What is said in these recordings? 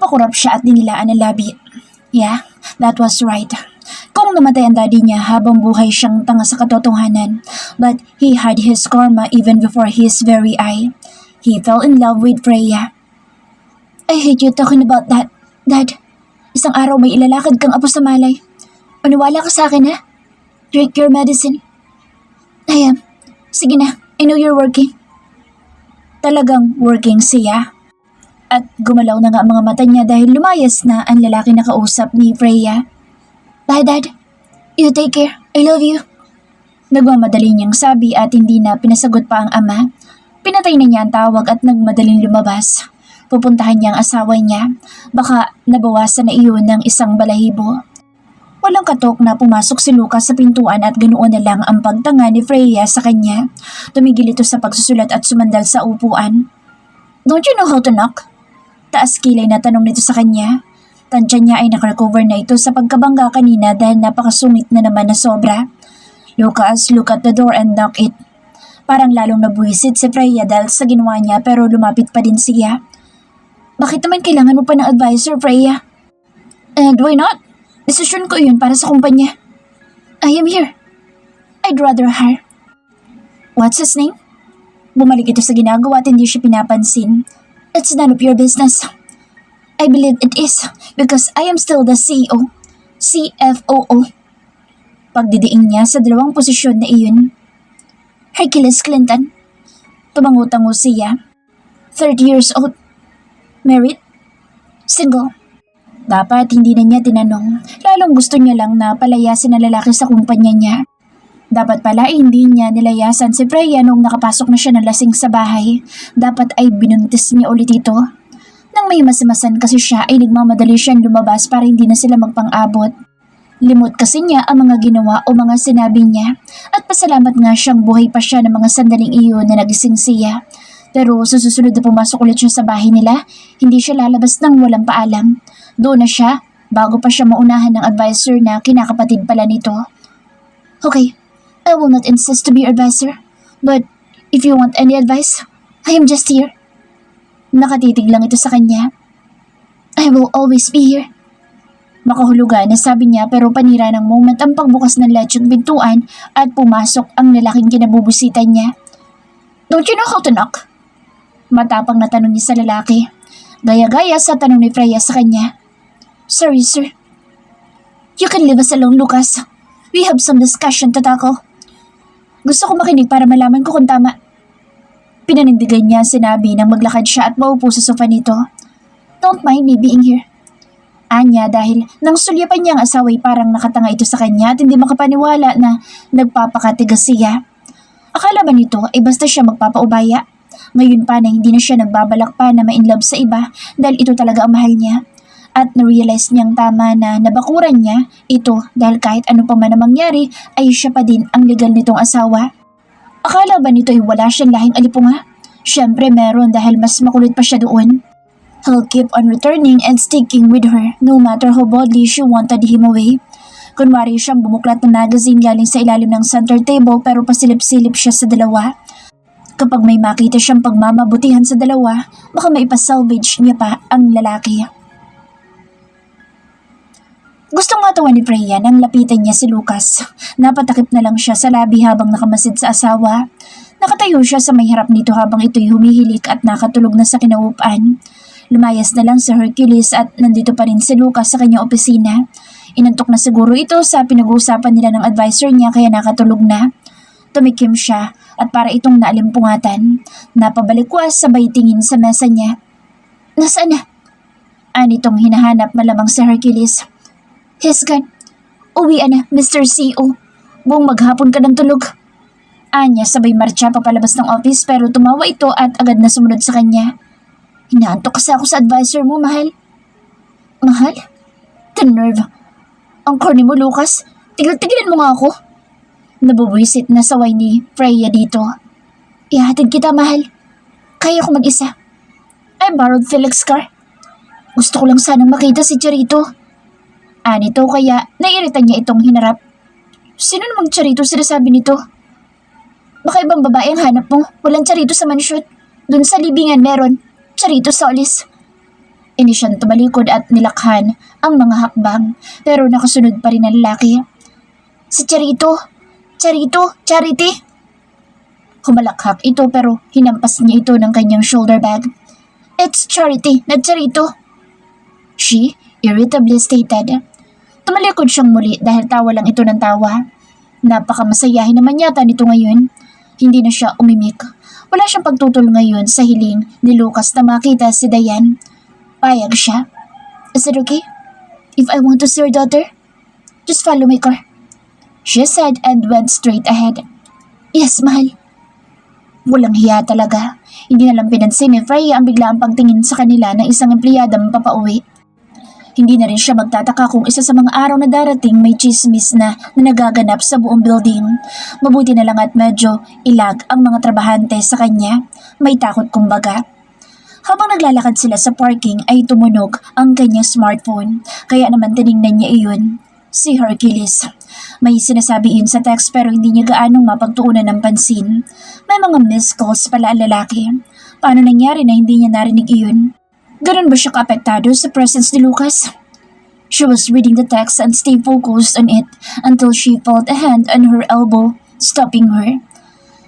makurap siya at dinilaan ng labi. Yeah, that was right. Kung namatay ang daddy niya habang buhay siyang tanga sa katotohanan, but he had his karma even before his very eye. He fell in love with Freya. I hate you talking about that, Dad. Isang araw may ilalakad kang apo sa malay. Maniwala ka sa akin, ha? Drink your medicine. I am. Sige na, I know you're working. Talagang working siya. At gumalaw na nga ang mga mata niya dahil lumayas na ang lalaki na kausap ni Freya. Bye, Dad. You take care. I love you. Nagmamadali niyang sabi at hindi na pinasagot pa ang ama. Pinatay na niya ang tawag at nagmadaling lumabas. Pupuntahan niya ang asawa niya. Baka nabawasan na iyon ng isang balahibo. Walang katok na pumasok si Lucas sa pintuan at ganoon na lang ang pagtanga ni Freya sa kanya. Tumigil ito sa pagsusulat at sumandal sa upuan. Don't you know how to knock? Taas kilay na tanong nito sa kanya. Tansya niya ay nakarecover na ito sa pagkabangga kanina dahil napakasungit na naman na sobra. Lucas, look at the door and knock it. Parang lalong nabuwisit si Freya dahil sa ginawa niya pero lumapit pa din siya. Bakit naman kailangan mo pa ng advisor, Freya? And why not? Desisyon ko yun para sa kumpanya. I am here. I'd rather hire. What's his name? Bumalik ito sa ginagawa at hindi siya pinapansin. It's none of your business. I believe it is because I am still the CEO. CFOO. Pagdidiin niya sa dalawang posisyon na iyon. Hercules Clinton. Tumango-tango siya. 30 years old. Married? Single? Dapat hindi na niya tinanong. Lalong gusto niya lang na palayasin ang lalaki sa kumpanya niya. Dapat pala hindi niya nilayasan si Freya nung nakapasok na siya ng lasing sa bahay. Dapat ay binuntis niya ulit ito. Nang may masimasan kasi siya ay nagmamadali siyang lumabas para hindi na sila magpang-abot. Limot kasi niya ang mga ginawa o mga sinabi niya at pasalamat nga siyang buhay pa siya ng mga sandaling iyon na nagising siya. Pero sa susunod na pumasok ulit siya sa bahay nila, hindi siya lalabas ng walang paalam. Doon na siya, bago pa siya maunahan ng advisor na kinakapatid pala nito. Okay, I will not insist to be your advisor. But if you want any advice, I am just here. Nakatitig lang ito sa kanya. I will always be here. Makahulugan na sabi niya pero panira ng moment ang pagbukas ng latchong pintuan at pumasok ang lalaking kinabubusitan niya. Don't you know how to knock? Matapang na tanong niya sa lalaki. Gaya-gaya sa tanong ni Freya sa kanya. Sorry, sir. You can leave us alone, Lucas. We have some discussion to tackle. Gusto ko makinig para malaman ko kung tama. Pinanindigan niya sinabi nang maglakad siya at maupo sa sofa nito. Don't mind me being here. Anya dahil nang sulyapan niya ang asaway parang nakatanga ito sa kanya at hindi makapaniwala na nagpapakatigas siya. Akala ba nito ay basta siya magpapaubaya? Ngayon pa na hindi na siya nagbabalak pa na ma-inlove sa iba dahil ito talaga ang mahal niya. At na-realize niyang tama na nabakuran niya ito dahil kahit ano pa man ang mangyari ay siya pa din ang legal nitong asawa. Akala ba nito ay wala siyang lahing alipunga? Siyempre meron dahil mas makulit pa siya doon. He'll keep on returning and sticking with her no matter how boldly she wanted him away. Kunwari siyang bumuklat ng magazine galing sa ilalim ng center table pero pasilip-silip siya sa dalawa. Kapag may makita siyang pagmamabutihan sa dalawa, baka maipasalvage niya pa ang lalaki. Gustong matawan ni Freya nang lapitan niya si Lucas. Napatakip na lang siya sa labi habang nakamasid sa asawa. Nakatayo siya sa may harap nito habang ito'y humihilik at nakatulog na sa kinaupan. Lumayas na lang si Hercules at nandito pa rin si Lucas sa kanyang opisina. Inantok na siguro ito sa pinag-uusapan nila ng advisor niya kaya nakatulog na. Tumikim siya at para itong naalimpungatan. Napabalikwas sabay tingin sa mesa niya. Nasaan na? Anitong hinahanap malamang si Hercules. He's gone. Uwian na, Mr. CEO. Buong maghapon ka ng tulog. Anya sabay marcha papalabas ng office pero tumawa ito at agad na sumunod sa kanya. Hinaantok kasi ako sa advisor mo, mahal. Mahal? The nerve. Ang corny mo, Lucas. Tigil-tigilan mo nga ako. Nabubuisit na saway ni Freya dito. Ihatid kita, mahal. Kaya ko mag-isa. I borrowed Felix car. Gusto ko lang sanang makita si Charito. Anito kaya naiirita niya itong hinarap. Sino namang Charito sinasabi nito? Baka ibang babae ang hanap mo. Walang Charito sa mansyon. Doon sa libingan meron. Charito Solis. Ini siyang tumalikod at nilakhan ang mga hakbang pero nakasunod pa rin ang lalaki. Si Charito! Charito! Charity! Humalakhak ito pero hinampas niya ito ng kanyang shoulder bag. It's Charity, not Charito! She irritably stated. Tumalikod siyang muli dahil tawa lang ito ng tawa. Napakamasayahin naman yata nito ngayon. Hindi na siya umimik. Wala siyang pagtutol ngayon sa hiling ni Lucas na makita si Diane. Payag siya. Is it okay? If I want to see your daughter, just follow my car. She said and went straight ahead. Yes, mahal. Walang hiya talaga. Hindi na lang pinansin ni Freya ang biglaang pagtingin sa kanila ng isang empleyadang papauwi. Hindi na rin siya magtataka kung isa sa mga araw na darating may chismis na nagaganap sa buong building. Mabuti na lang at medyo ilag ang mga trabahante sa kanya. May takot kumbaga. Habang naglalakad sila sa parking ay tumunog ang kanyang smartphone. Kaya naman tinignan niya iyon. Si Hercules. May sinasabi iyon sa text pero hindi niya gaanong mapagtuunan ng pansin. May mga missed calls pala ang lalaki. Paano nangyari na hindi niya narinig iyon? Ganun ba siya kaapektado sa presence ni Lucas? She was reading the text and stayed focused on it until she felt a hand on her elbow, stopping her.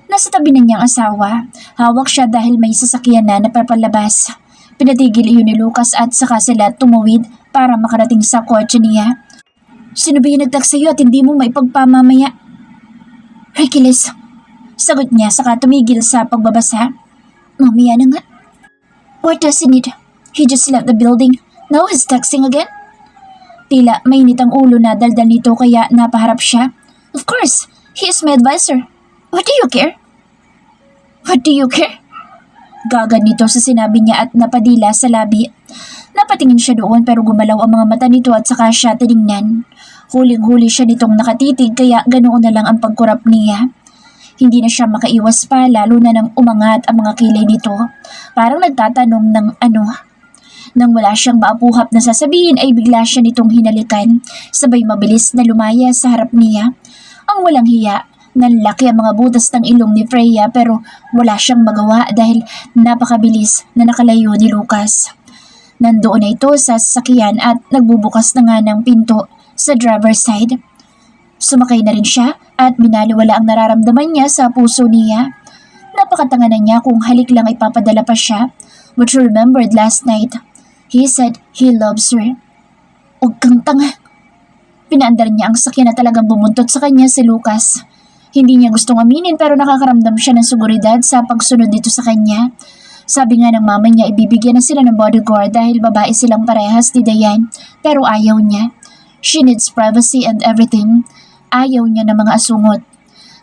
Nasa tabi na niyang asawa. Hawak siya dahil may sasakyan na napapalabas. Pinatigil iyon ni Lucas at saka sila tumawid para makarating sa kotse niya. Sino ba yung nagtext sa'yo at hindi mo maipagpamamaya? Hercules. Sagot niya saka tumigil sa pagbabasa. Mamaya na nga. What does he need? He just left the building. Now he's texting again? Tila mainit ang ulo na daldal nito kaya napaharap siya. Of course, he is my advisor. What do you care? What do you care? Gagan nito sa sinabi niya at napadila sa labi. Napatingin siya doon pero gumalaw ang mga mata nito at saka siya tinignan. Huling-huli siya nitong nakatitig kaya ganoon na lang ang pagkurap niya. Hindi na siya makaiwas pa lalo na nang umangat ang mga kilay nito. Parang nagtatanong ng ano. Nang wala siyang maapuhap na sasabihin ay bigla siya nitong hinalikan. Sabay mabilis na lumaya sa harap niya. Ang walang hiya. Nanlaki ang mga butas ng ilong ni Freya pero wala siyang magawa dahil napakabilis na nakalayo ni Lucas. Nandoon na ito sa sasakyan at nagbubukas na nga ng pinto sa driver's side. Sumakay na rin siya at binaliwala ang nararamdaman niya sa puso niya. Napakatanga na niya kung halik lang ay papadala pa siya. But she remembered last night. He said he loves her. Huwag kang tanga. Pinaandar niya ang sakyan na talagang bumuntot sa kanya si Lucas. Hindi niya gustong aminin pero nakakaramdam siya ng seguridad sa pagsunod dito sa kanya. Sabi nga ng mama niya ibibigyan na sila ng bodyguard dahil babae silang parehas ni Diane pero ayaw niya. She needs privacy and everything. Ayaw niya ng mga asungot.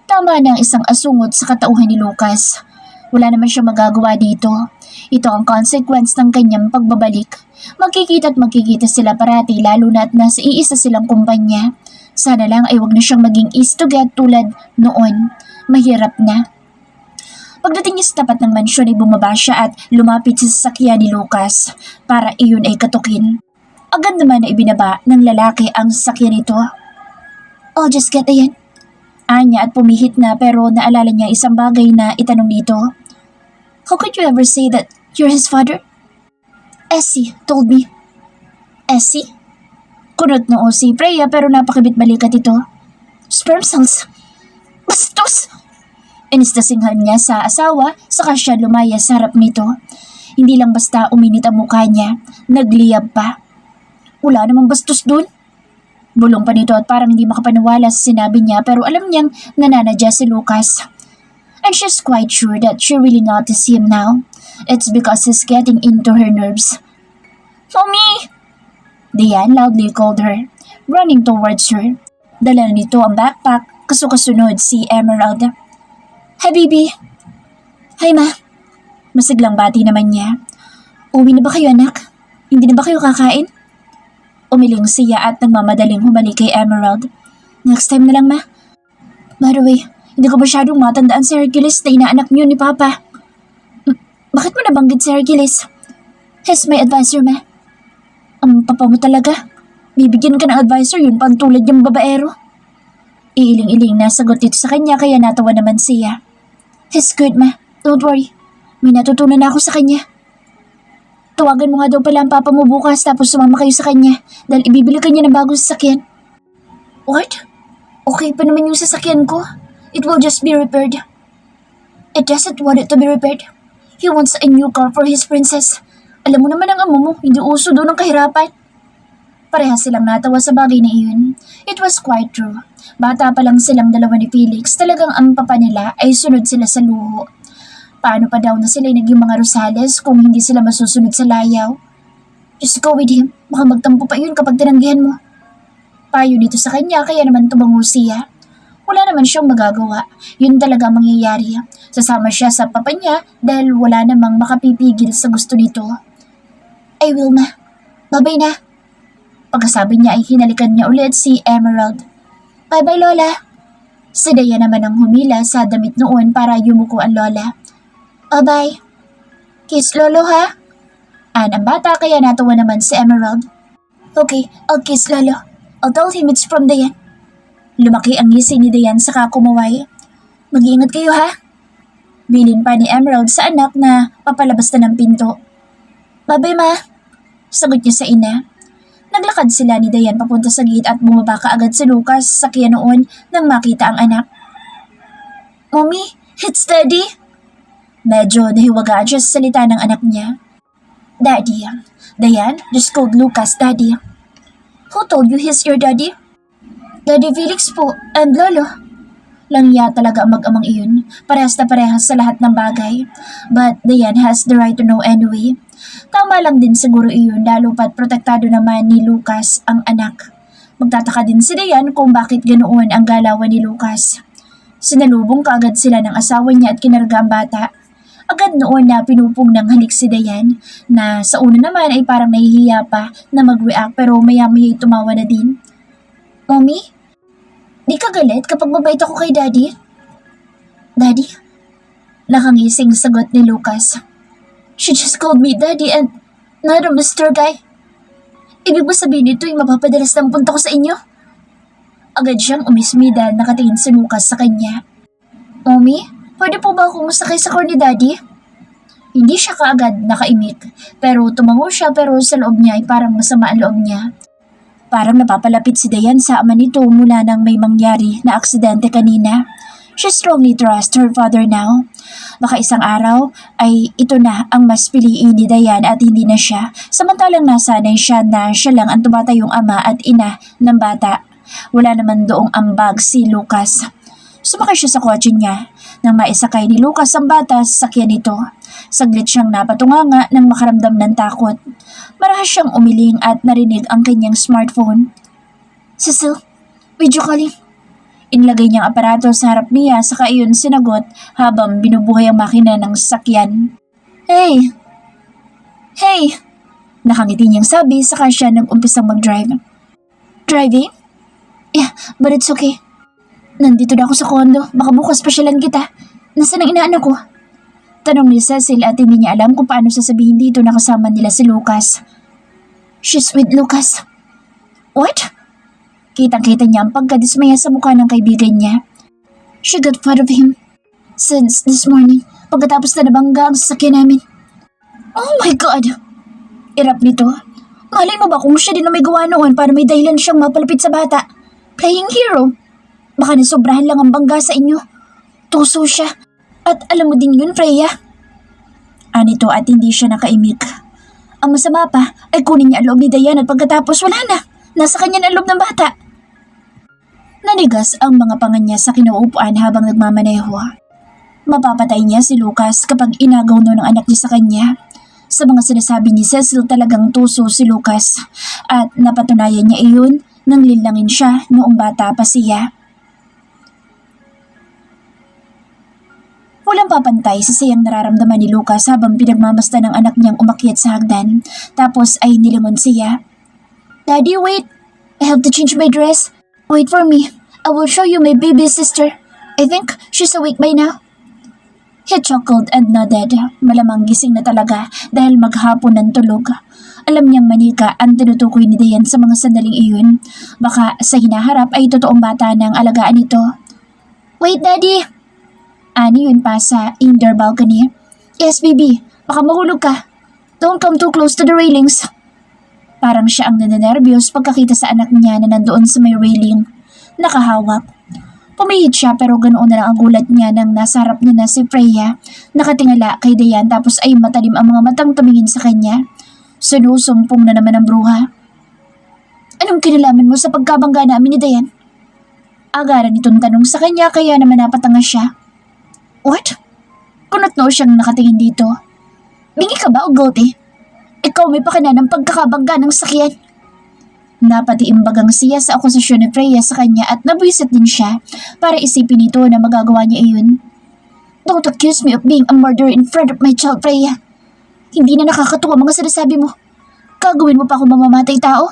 Tama na ang isang asungot sa katauhan ni Lucas. Wala naman siya magagawa dito. Ito ang consequence ng kanyang pagbabalik. Magkikita at magkikita sila parati lalo na at nasa iisa silang kumpanya. Sana lang ay wag na siyang maging easy to get tulad noon. Mahirap na. Pagdating niya sa tapat ng mansyon ay bumaba siya at lumapit sa sasakyan ni Lucas para iyon ay katukin. Agad naman na ibinaba ng lalaki ang sasakyan nito. I'll just get ayan. Anya at pumihit na pero naalala niya isang bagay na itanong dito. How could you ever say that you're his father? Essie told me. Essie? Kunot noo si Freya pero napakabit balikat ito. Sperm cells. Bastos! Inistasinghan niya sa asawa saka siya lumaya sa harap nito. Hindi lang basta uminit ang mukha niya, nagliyab pa. Wala namang bastos dun. Bulong pa nito at parang hindi makapaniwala sa sinabi niya pero alam niyang nananadya si Lucas. And she's quite sure that she really noticed him now. It's because he's getting into her nerves. Mommy! Diane loudly called her, running towards her. Dala nito ang backpack, kasukasunod si Emerald. Hi, baby. Hi, ma. Masiglang bati naman niya. Uwi na ba kayo, anak? Hindi na ba kayo kakain? Umiling siya at nagmamadaling humalik kay Emerald. Next time na lang, ma. By the way, hindi ko masyadong matandaan si Hercules na inaanak niyo ni Papa. Bakit mo nabanggit si Hercules? He's my advisor, ma. Ang papa mo talaga. Bibigyan ka ng advisor yun pantulad yung babaero. Iiling-iling na sagot ito sa kanya kaya natawa naman siya. He's good, ma. Don't worry. May natutunan na ako sa kanya. Tawagan mo nga daw pala ang papa mo bukas tapos sumama kayo sa kanya dahil ibibili ka niya ng bagong sasakyan. What? Okay pa naman yung sasakyan ko. It will just be repaired. It doesn't want it to be repaired. He wants a new car for his princess. Alam mo naman ang amo mo, hindi uso doon ang kahirapan. Parehas silang natawa sa bagay na iyon. It was quite true. Bata pa lang silang dalawa ni Felix, talagang ang papa nila ay sunod sila sa luho. Paano pa daw na sila naging mga Rosales kung hindi sila masusunod sa layaw? Just go with him, baka magtampo pa yun kapag tinanggihan mo. Payo dito sa kanya kaya naman tumango siya. Wala naman siyang magagawa, yun talaga mangyayari. Sasama siya sa papa niya dahil wala namang makapipigil sa gusto nito. Ay Wilma, babay na. Pagkasabi niya ay hinalikan niya ulit si Emerald. Bye-bye Lola. Si Daya naman ang humila sa damit noon para yumuko ang Lola. Bye-bye. Kiss Lolo ha? Ang bata kaya natawa naman si Emerald. Okay, I'll kiss Lolo. I'll tell him it's from Dayan. Lumaki ang ngisi ni Dayan saka kumaway. Mag-iingat kayo ha? Bilin pa ni Emerald sa anak na papalabas na ng pinto. Bye-bye ma. Sagot niya sa ina. Naglakad sila ni Dayan papunta sa gate at bumaba kaagad si Lucas sa sakyan noon nang makita ang anak. Mommy, it's Daddy. Medyo nahiwagaan siya sa salita ng anak niya. Daddy. Dayan just called Lucas Daddy. Who told you he's your daddy? Daddy Felix po and Lolo. Langya talaga ang mag-amang iyon. Parehas na parehas sa lahat ng bagay. But Dayan has the right to know anyway. Tama lang din siguro iyon lalo pat protektado naman ni Lucas ang anak. Magtataka din si Dayan kung bakit ganoon ang galawan ni Lucas. Sinalubong kaagad sila ng asawa niya at kinarga ang bata. Agad noon na pinupong ng halik si Dayan na sa una naman ay parang nahihiya pa na mag-react pero maya-maya tumawa na din. Mommy, di ka galit kapag mabait ako kay Daddy? Daddy? Nakangising sagot ni Lucas. She just called me Daddy and not a Mr. Guy. Ibig ba sabihin nito yung mapapadalas ng punta ko sa inyo? Agad siyang umismi dahil nakatingin si Lucas sa kanya. Mommy, pwede po ba akong sakay sa car ni Daddy? Hindi siya kaagad nakaimik, pero tumango siya pero sa loob niya ay parang masama ang loob niya. Parang napapalapit si Dayan sa ama nito mula nang may mangyari na aksidente kanina. She strongly trusts her father now. Baka isang araw ay ito na ang mas piliin ni Dayan at hindi na siya, samantalang nasanay siya na siya lang ang tumatayong ama at ina ng bata. Wala naman doong ambag si Lucas. Sumakay siya sa kotse niya. Nang maisakay ni Lucas ang bata sa sakyan nito, saglit siyang napatunganga nang makaramdam ng takot. Marahas siyang umiling at narinig ang kanyang smartphone. Cecil, video calling. Inlagay niyang aparato sa harap niya saka iyon sinagot habang binubuhay ang makina ng sasakyan. Hey! Hey! Nakangiti niyang sabi saka siya nag-umpisang mag-drive. Driving? Yeah, but it's okay. Nandito na ako sa kondo, baka bukas pasyalan kita. Nasaan ang inaanak ko? Tanong ni Cecil at hindi niya alam kung paano sasabihin dito na kasama nila si Lucas. She's with Lucas. What? Kitang-kita niya ang pagkadismaya sa mukha ng kaibigan niya. She got fond of him since this morning pagkatapos na nabangga ang sasakyan namin. Oh my God! Irap nito. Malay mo ba kung siya din na may gawa noon para may dahilan siyang mapalapit sa bata? Playing hero. Baka nasobrahan lang ang bangga sa inyo. Tuso siya. At alam mo din yun, Freya. Anito at hindi siya nakaimik. Ang masama pa ay kunin niya ang loob ni Dayan at pagkatapos wala na. Nasa kanya na ang loob ng bata. Nanigas ang mga panga niya sa kinauupuan habang nagmamaneho. Mapapatay niya si Lucas kapag inagaw ng anak niya sa kanya. Sa mga sinasabi ni Cecil talagang tuso si Lucas at napatunayan niya iyon nang linlangin siya noong bata pa siya. Walang papantay sa sayang nararamdaman ni Lucas habang pinagmamasdan ng anak niyang umakyat sa hagdan tapos ay nilingon siya. Daddy, wait! I have to change my dress. Wait for me. I will show you my baby sister. I think she's awake by now. He chuckled and nodded. Malamang gising na talaga dahil maghapon ng tulog. Alam niyang manika ang tinutukoy ni Dayan sa mga sandaling iyon. Baka sa hinaharap ay totoong bata na ang alagaan nito. Wait, Daddy! Ani yun pa sa indoor balcony. Yes, baby. Baka mahulog ka. Don't come too close to the railings. Parang siya ang nananervyos pagkakita sa anak niya na nandoon sa may railing. Nakahawak. Pumihit siya pero ganoon na lang ang gulat niya nang nasa harap niya na si Freya. Nakatingala kay Dayan tapos ay matalim ang mga matang tumingin sa kanya. Sinusumpong na naman ang bruha. Anong kinalaman mo sa pagkabangga namin ni Dayan? Agaran itong tanong sa kanya kaya naman napatanga siya. What? Kunot-no siyang nakatingin dito. Bingi ka ba o guilty? Ikaw may pakana ng pagkakabangga ng sakyan. Napatiimbagang siya sa akusasyon ni Freya sa kanya at nabwisit din siya para isipin nito na magagawa niya iyon. Don't accuse me of being a murderer in front of my child, Freya. Hindi na nakakatuwa mga sinasabi mo. Gagawin mo pa ako mamamatay tao?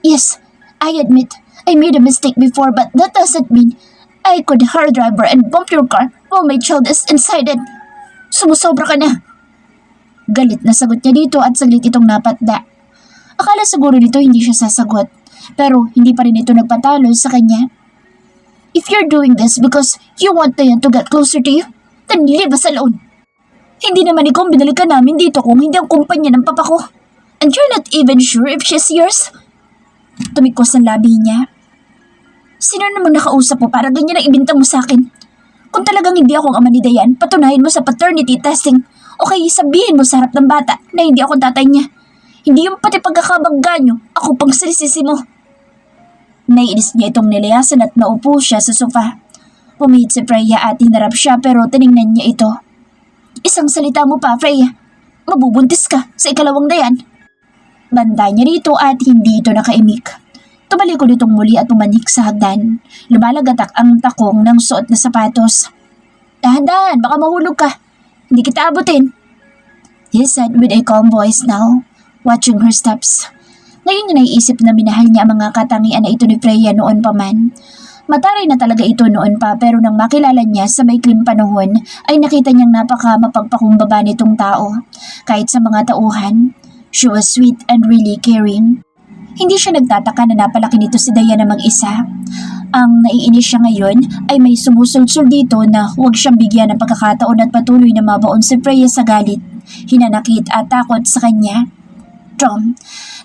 Yes, I admit I made a mistake before but that doesn't mean I could hard driver and bump your car while my child is inside it. Sumusobra ka na. Galit na sagot niya dito at saglit itong napatda. Akala siguro nito hindi siya sasagot, pero hindi pa rin ito nagpatalo sa kanya. If you're doing this because you want Dayan to get closer to you, then leave us alone. Hindi naman ikaw binalikan namin dito kung hindi ang kumpanya ng papa ko. And you're not even sure if she's yours? Tumikos ang labi niya. Sino namang nakausap mo para ganyan ang ibinta mo sa akin? Kung talagang hindi ako ang ama ni Dayan, patunayan mo sa paternity testing o kaya sabihin mo sa harap ng bata na hindi ako tatay niya. Hindi yung pati pagkakabangga nyo, ako pang sinisisi mo. Naiinis niya itong nilayasan at naupo siya sa sofa. Pumihit si Freya at hinarap siya pero tiningnan niya ito. Isang salita mo pa, Freya. Mabubuntis ka sa ikalawang Dayan. Banda niya dito at hindi ito nakaimik. Tumalikod itong muli at pumanik sa hagdan. Lumalagatak ang takong ng suot na sapatos. Dahan-dahan, baka mahulog ka. Hindi kita abutin. He said with a calm voice now, watching her steps. Ngayon niya naiisip na minahal niya ang mga katangian na ito ni Freya noon pa man. Mataray na talaga ito noon pa pero nang makilala niya sa maikling panahon ay nakita niyang napaka mapagpakumbaba nitong tao. Kahit sa mga tauhan, she was sweet and really caring. Hindi siya nagtataka na napalaki nito si Dayan na mag-isa. Ang naiinis siya ngayon ay may sumusulsul dito na huwag siyang bigyan ng pagkakataon at patuloy na mabaon si Freya sa galit, hinanakit at takot sa kanya. Tom,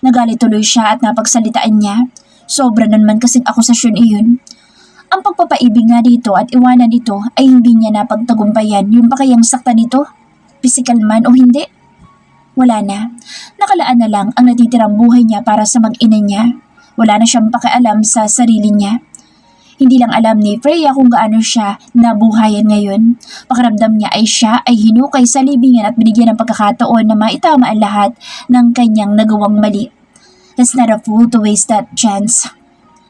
nagalit tuloy siya at napagsalitaan niya. Sobra naman kasing akusasyon iyon. Ang pagpapaibig nga dito at iwanan ito ay hindi niya napagtagumpayan yung pa kayang saktan nito, physical man o hindi. Wala na. Nakalaan na lang ang natitirang buhay niya para sa mag-ina niya. Wala na siyang pakialam sa sarili niya. Hindi lang alam ni Freya kung gaano siya nabuhayan ngayon. Pakiramdam niya ay siya ay hinukay sa libingan at binigyan ng pagkakataon na maitama ang lahat ng kanyang nagawang mali. He's not a fool to waste that chance.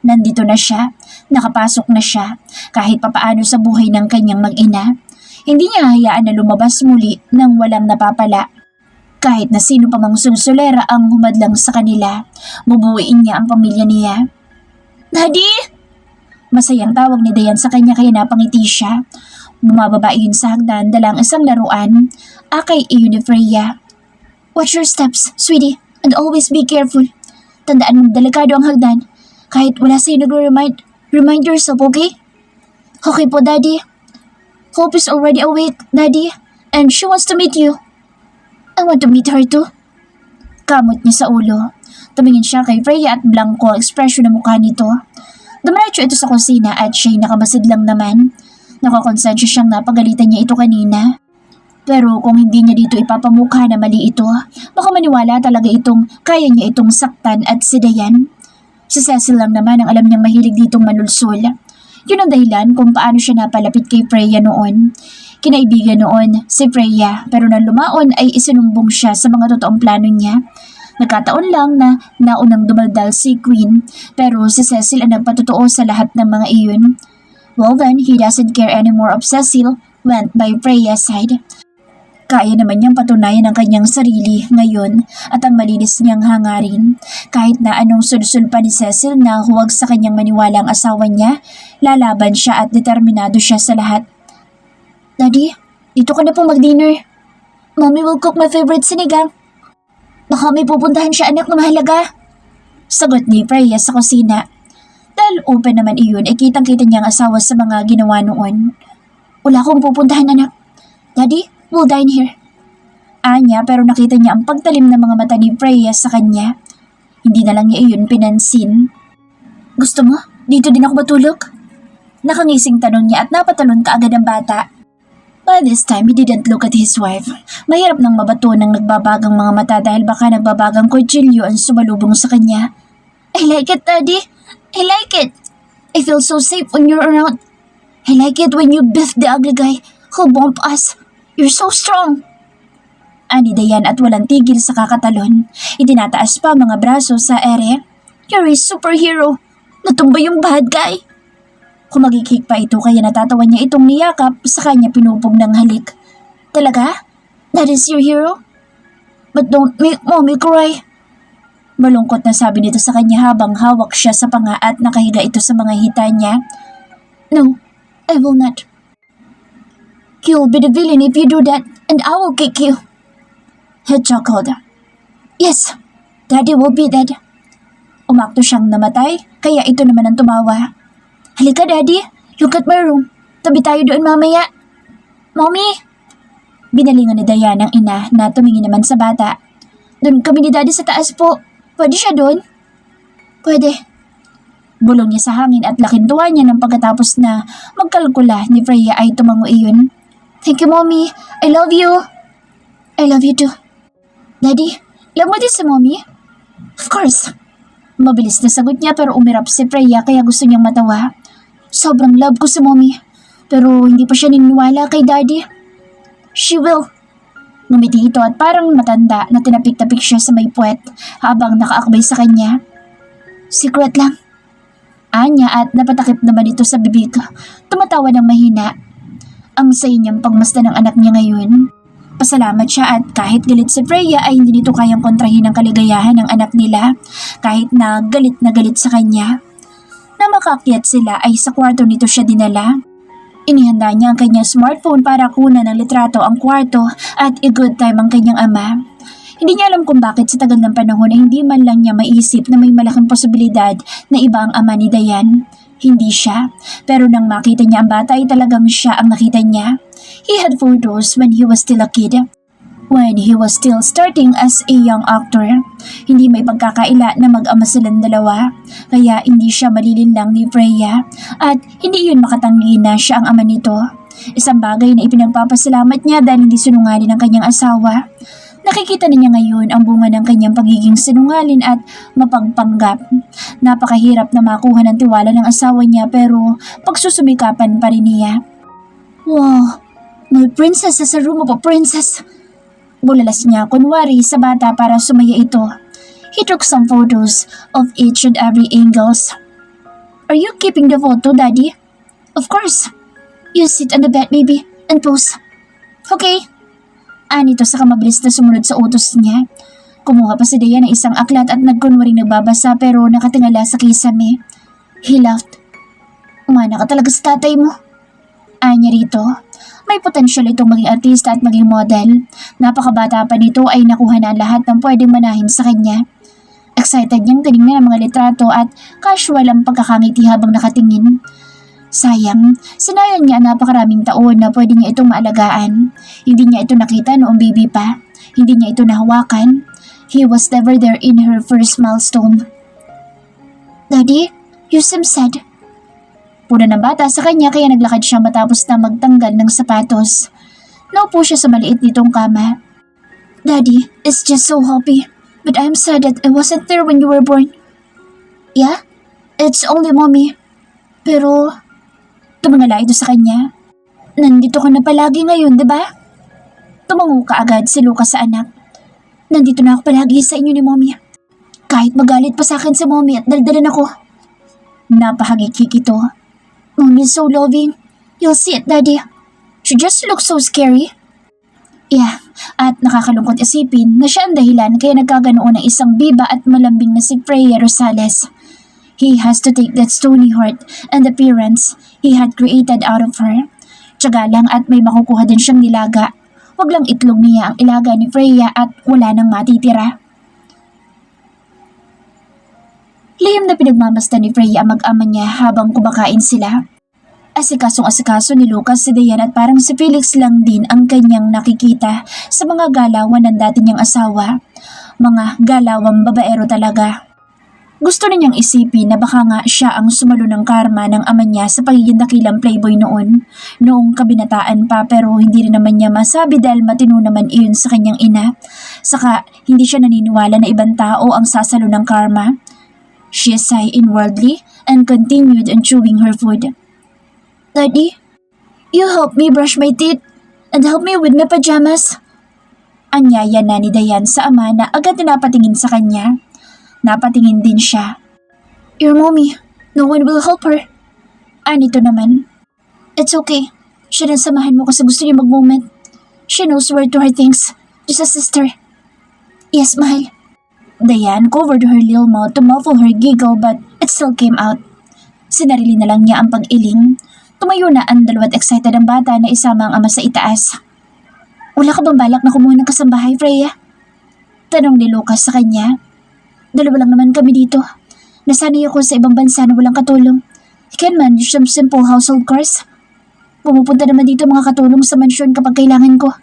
Nandito na siya, nakapasok na siya, kahit papaano sa buhay ng kanyang mag-ina. Hindi niya hayaan na lumabas muli nang walang napapala. Kahit na sino pa mang sulsulera ang humadlang sa kanila, bubuuin niya ang pamilya niya. Daddy! Masayang tawag ni Dayan sa kanya kaya napangiti siya. Bumababa iyon sa hagdan dalang isang laruan. Akay iyon ni Freya. Watch your steps, sweetie, and always be careful. Tandaan mong delikado ang hagdan. Kahit wala sa'yo remind yourself, okay? Okay po, Daddy. Hope is already awake, Daddy, and she wants to meet you. I want to meet her too. Kamot niya sa ulo. Tumingin siya kay Freya at blanco ang ekspresyon ng mukha nito. Dumiretso ito sa kusina at siya'y nakamasid lang naman. Nakakonsensya siyang napagalitan niya ito kanina. Pero kung hindi niya dito ipapamukha na mali ito, baka maniwala talaga itong kaya niya itong saktan at si Dayan. Si Cecil lang naman ang alam niyang mahilig ditong manulsul. Yun ang dahilan kung paano siya napalapit kay Freya noon. Kinaibigan noon si Freya pero nang lumaon ay isinumbong siya sa mga totoong plano niya. Nagkataon lang na naunang dumaldal si Queen pero si Cecil ang nagpatotoo sa lahat ng mga iyon. Well then, he doesn't care anymore of Cecil went by Freya's side. Kaya naman niyang patunayan ang kanyang sarili ngayon at ang malinis niyang hangarin. Kahit na anong sulsul pa ni Cecil na huwag sa kanyang maniwala ang asawa niya, lalaban siya at determinado siya sa lahat. Daddy, dito ka na po mag-dinner. Mommy will cook my favorite sinigang. Baka may pupuntahan siya anak na mahalaga. Sagot ni Freya sa kusina. Dahil open naman iyon ay kitang-kita niyang asawa sa mga ginawa noon. Wala akong pupuntahan anak. Daddy, we'll dine here. Anya pero nakita niya ang pagtalim ng mga mata ni Freya sa kanya. Hindi na lang niya iyon pinansin. Gusto mo? Dito din ako matulog? Nakangising tanong niya at napatalon kaagad ang bata. By this time, he didn't look at his wife. Mahirap nang mabato ng nagbabagang mga mata dahil baka nagbabagang kutsilyo ang sumalubong sa kanya. I like it, Daddy. I like it. I feel so safe when you're around. I like it when you biff the ugly guy who bumped us. You're so strong. Ani Dayan at walang tigil sa kakatalon. Itinataas pa mga braso sa ere. You're a superhero. Natumba yung bad guy. Kumagikik pa ito kaya natatawa niya itong niyakap sa kanya pinupog ng halik. Talaga? That is your hero? But don't make mommy cry. Malungkot na sabi nito sa kanya habang hawak siya sa panga at nakahiga ito sa mga hita niya. No, I will not. You'll be the villain if you do that and I will kick you. He chuckled. Yes, Daddy will be dead. Umakto siyang namatay kaya ito naman ang tumawa. Halika Daddy, look at my room. Tabi tayo doon mamaya. Mommy! Binalingan ni Dayan ang ina na tumingin naman sa bata. Doon kami ni Daddy sa taas po. Pwede siya doon? Pwede. Bulong niya sa hangin at lakintuwa niya nang pagkatapos na magkalkula ni Freya ay tumango iyon. Thank you, Mommy. I love you. I love you too. Daddy, love mo din sa Mommy? Of course. Mabilis na sagot niya pero umirap si Freya kaya gusto niyang matawa. Sobrang love ko sa Mommy. Pero hindi pa siya niniwala kay Daddy. She will. Ngumiti ito at parang matanda na tinapik-tapik siya sa may puwet habang nakaakbay sa kanya. Secret lang. Anya at napatakip naman ito sa bibig. Tumatawa ng mahina. Ang saya niyang pagmasta ng anak niya ngayon. Pasalamat siya at kahit galit si Freya ay hindi nito kayang kontrahin ang kaligayahan ng anak nila kahit na galit sa kanya. Na makakyat sila ay sa kwarto nito siya dinala. Inihanda niya ang kanyang smartphone para kunan ng litrato ang kwarto at i-good time ang kanyang ama. Hindi niya alam kung bakit sa tagal ng panahon ay hindi man lang niya maisip na may malaking posibilidad na iba ang ama ni Dayan. Hindi siya, pero nang makita niya ang bata ay talagang siya ang nakita niya. He had photos when he was still a kid. When he was still starting as a young actor, hindi may pagkakaila na mag-ama silang dalawa, kaya hindi siya malilinlang ni Freya at hindi yun makatanggi na siya ang ama nito. Isang bagay na ipinagpapasalamat niya dahil hindi sinungaling ang kanyang asawa. Nakikita na niya ngayon ang bunga ng kanyang pagiging sinungaling at mapagpanggap. Napakahirap na makuha ng tiwala ng asawa niya pero pagsusumikapan pa rin niya. Wow, may princess sa room of a princess. Bulalas niya kunwari sa bata para sumaya ito. He took some photos of each and every angles. Are you keeping the photo, Daddy? Of course. You sit on the bed, baby, and pose. Okay. Anito sa mabilis na sumunod sa utos niya. Kumuha pa si Dayan ng isang aklat at nagkunwaring nagbabasa pero nakatingala sa kisame. He laughed. Umana ka talaga sa tatay mo. Anya rito. May potensyal itong maging artista at maging model. Napakabata pa nito ay nakuha na lahat ng pwedeng manahin sa kanya. Excited niyang tinignan ang mga litrato at casual ang pagkakangiti habang nakatingin. Sayang, sinayan niya ang napakaraming taon na pwede niya itong maalagaan. Hindi niya ito nakita noong baby pa. Hindi niya ito nahawakan. He was never there in her first milestone. Daddy, you seem sad. Puna ng bata sa kanya kaya naglakad siya matapos na magtanggal ng sapatos. Naupo siya sa maliit nitong kama. Daddy is just so happy, but I'm sad that I wasn't there when you were born. Yeah? It's only Mommy. Pero, tumangala ito sa kanya. Nandito ka na palagi ngayon, di ba? Tumango ka agad si Lucas sa anak. Nandito na ako palagi sa inyo ni Mommy. Kahit magalit pa sa akin si Mommy at daldalan ako. Napahagikik ito. Mommy's so loving. You'll see it, Daddy. She just looks so scary. Yeah, at nakakalungkot isipin na siya ang dahilan kaya nagkaganoon ng isang biba at malambing na si Freya Rosales. He has to take that stony heart and appearance he had created out of her. Tiyaga lang at may makukuha din siyang nilaga. Wag lang itlog niya ang ilaga ni Freya at wala nang matitira. Lihim na pinagmamasta ni Freya ang mag-ama niya habang kumakain sila. Asikasong-asikaso ni Lucas si Dayan at parang si Felix lang din ang kanyang nakikita sa mga galawan ng dati niyang asawa. Mga galawang babaero talaga. Gusto na niyang isipin na baka nga siya ang sumalo ng karma ng ama niya sa pagiging dakilang playboy noong kabinataan pa, pero hindi rin naman niya masabi dahil matino naman iyon sa kanyang ina. Saka hindi siya naniniwala na ibang tao ang sasalo ng karma. She sighed inwardly and continued on chewing her food. Daddy, you help me brush my teeth and help me with my pajamas. Anyaya na ni Dayan sa ama na agad na napatingin sa kanya. Napatingin din siya. Your mommy, no one will help her. Anito naman. It's okay. Siya rin samahan mo kasi gusto niya mag-moment. She knows where to her things. Just a sister. Yes, mahal. Dayan covered her little mouth to muffle her giggle but it still came out. Sinarili na lang niya ang pag-iling. Tumayo na ang dalawa't excited ang bata na isama ang ama sa itaas. Wala ka bang balak na kumuha ng kasambahay, Freya? Tanong ni Lucas sa kanya. Dalawa lang naman kami dito. Nasanay ako sa ibang bansa na walang katulong. I can manage some simple household chores. Pumupunta naman dito mga katulong sa mansyon kapag kailangan ko.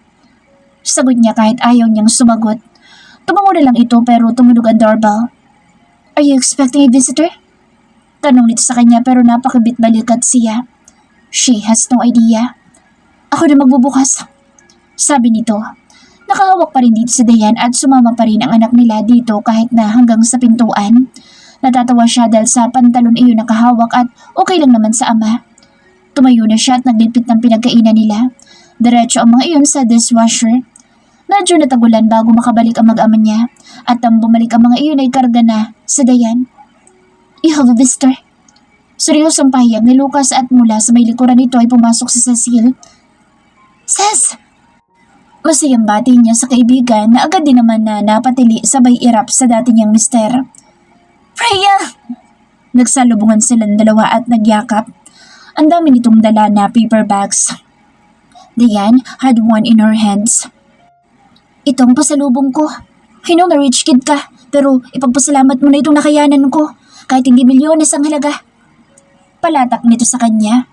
Sagot niya kahit ayaw niyang sumagot. Tumango na lang ito pero tumunog ang doorbell. Are you expecting a visitor? Tanong nito sa kanya pero napakabit balikat siya. She has no idea. Ako na magbubukas. Sabi nito. Nakahawak pa rin dito si Dayan at sumama pa rin ang anak nila dito kahit na hanggang sa pintuan. Natatawa siya dahil sa pantalon iyon nakahawak at okay lang naman sa ama. Tumayo na siya at naglipit ng pinagkainan nila. Diretso ang mga iyon sa dishwasher. Medyo natagulan bago makabalik ang mag-ama niya at nang bumalik ang mga iyon ay karga na si Dayan. You have a visitor. Seryosong pahiyag ni Lucas at mula sa may likuran nito ay pumasok si Cecile. Ces! Masayang bati niya sa kaibigan na agad din naman na napatili sabay irap sa dati niyang mister. Freya! Nagsalubungan silang dalawa at nagyakap. Ang dami nitong dala na paper bags. Diane had one in her hands. Itong pasalubong ko. I know na rich kid ka, pero ipagpasalamat mo na itong nakayanan ko kahit hindi milyones ang halaga. Palatak nito sa kanya.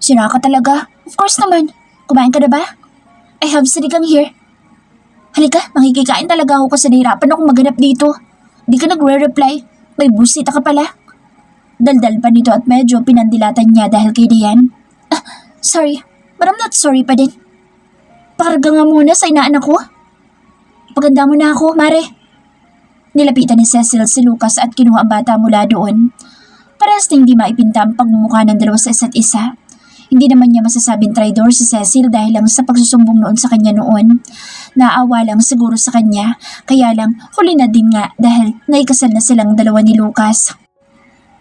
Sira ka talaga. Of course naman. Kumain ka na ba? I have sinigang here. Halika, makikikain talaga ako kasi nahirapan akong maganap dito. Di ka nagre-reply. May busita ka pala. Daldal pa nito at medyo pinandilatan niya dahil kay Diane. Sorry. But I'm not sorry pa din. Pakarga nga muna sa inaanak ko. Paganda mo na ako, Mare. Nilapitan ni Cecil si Lucas at kinuha ang bata mula doon. Parehas na hindi maipinta ang pagmumukha ng dalawa sa isa't isa. Hindi naman niya masasabing traidor si Cecil dahil lang sa pagsusumbong noon sa kanya noon. Naawa lang siguro sa kanya, kaya lang huli na din nga dahil naikasal na silang dalawa ni Lucas.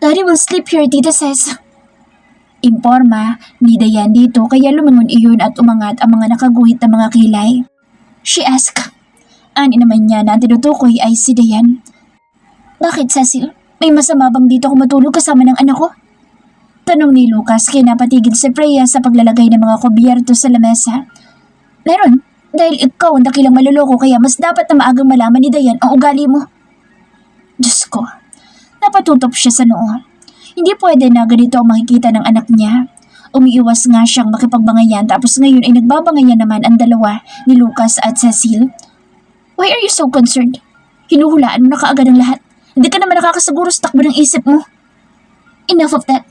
Daddy will sleep here, Tita Ces. Imporma ni Dayan dito kaya lumingon iyon at umangat ang mga nakaguhit na mga kilay. She asked. Ani naman niya na ang tinutukoy ay si Dayan. Bakit, Cecil? May masama bang dito kung matulog kasama ng anak ko? Tanong ni Lucas kaya napatigil si Freya sa paglalagay ng mga kubyerto sa lamesa. Meron, dahil ikaw ang dakilang maluloko kaya mas dapat na maagang malaman ni Dayan ang ugali mo. Diyos ko, napatutop siya sa noo. Hindi pwede na ganito ang makikita ng anak niya. Umiiwas nga siyang makipagbangayan tapos ngayon ay nagbabangayan naman ang dalawa ni Lucas at Cecil. Why are you so concerned? Hinuhulaan mo na kaagad ang lahat. Hindi ka naman nakakasiguro sa takbo ng isip mo. Enough of that.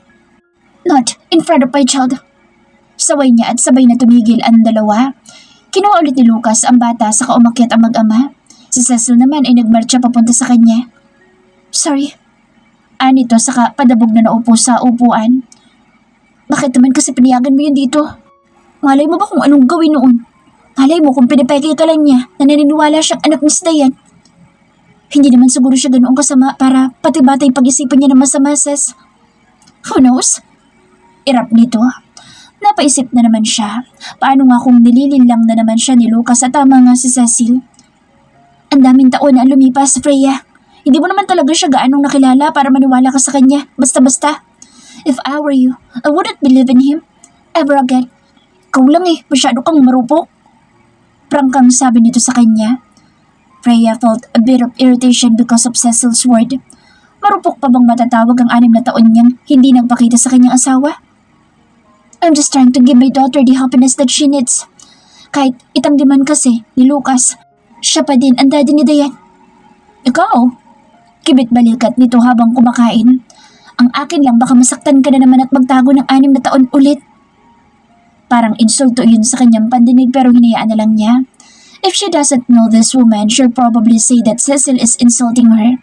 Not in front of my child. Saway niya at sabay na tumigil ang dalawa. Kinuha ulit ni Lucas ang bata saka umakyat ang mag-ama. Si Cecil naman ay nagmarcha papunta sa kanya. Sorry. Anito saka padabog na naupo sa upuan. Bakit naman kasi pinayagan mo yun dito? Malay mo ba kung anong gawin noon? Malay mo kung pinapeke ka lang niya na naniniwala siyang anak ni Dayan. Hindi naman siguro siya ganoong kasama para pati batay pag-isipan niya ng masama, Ces. Who knows? Irap nito. Napaisip na naman siya. Paano nga kung nililin lang na naman siya ni Lucas at tama nga si Cecil? Ang daming taon na lumipas, Freya. Hindi mo naman talaga siya gaanong nakilala para maniwala ka sa kanya. Basta-basta. If I were you, I wouldn't believe in him. Ever again. Ikaw lang masyado kang marupok. Prangkang sabi nito sa kanya. Freya felt a bit of irritation because of Cecil's word. Marupok pa bang matatawag ang 6 na taon niyang hindi nagpakita sa kanyang asawa? I'm just trying to give my daughter the happiness that she needs. Kahit itanggiman kasi ni Lucas, siya pa din ang daddy ni Dayan. Ikaw, kibit balikat nito habang kumakain. Ang akin lang baka masaktan ka na naman at magtago ng 6 na taon ulit. Parang insulto yun sa kanyang pandinig pero hinayaan na lang niya. If she doesn't know this woman, she'll probably say that Cecil is insulting her.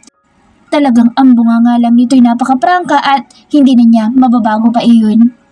Talagang ang bunga nga lang nito'y napaka-prangka at hindi na niya mababago pa iyon.